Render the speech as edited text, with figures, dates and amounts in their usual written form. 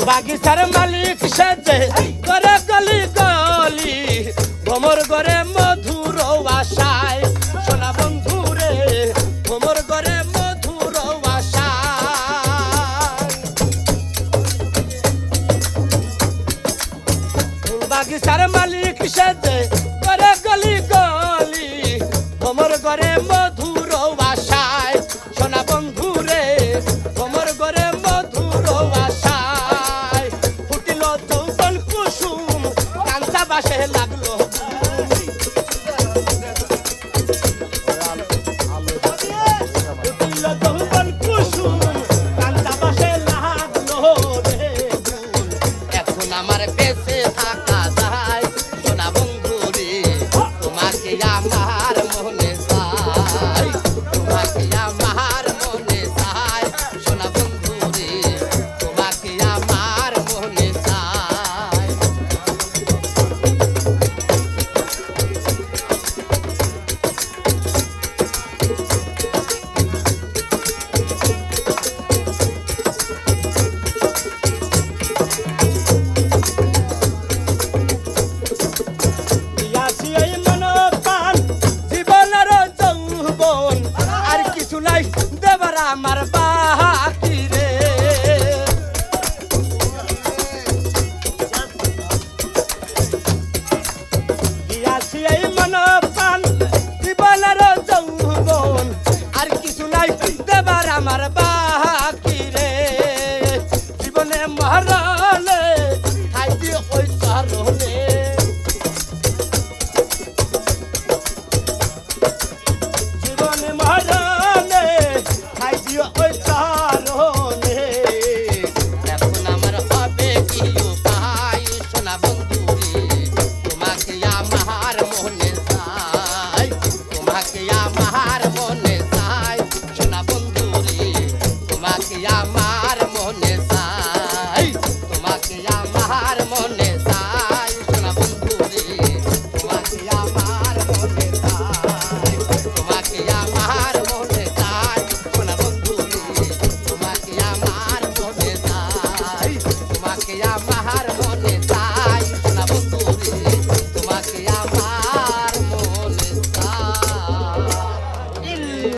বাগিচার মালিক সেজে করে গলি গলি ভ্রমর করে মধুর আশায় সোনা বন্ধু রে ভ্রমর করে মধুর আশায় বাগিচার মালিক সেজে করে গলি গলি ভ্রমর করে মধুর আশায় সোনা বন্ধু রে ভ্রমর করে মধুর আশায় ফুটিল যৌবন কুসুম কাঞ্চা বাসে লাগলো ফুটিল যৌবন কুসুম কাঞ্চা বাসে লাগলো রে এখন আমার বেঁচে থাকা যায় সোনা বন্ধু রে তোমাকে আমার মনে চাই তোমাকে আমার মনে চাই সোনা বন্ধু রে তোমাকে আমার মনে চাই দিয়াছি এই মনপ্রাণ জীবনের যৌবন আর কিছু নাই দেবার আমার বাকি রে দিয়াছি এই মনপ্রাণ জীবনের যৌবন আর কিছু নাই দেবার আমার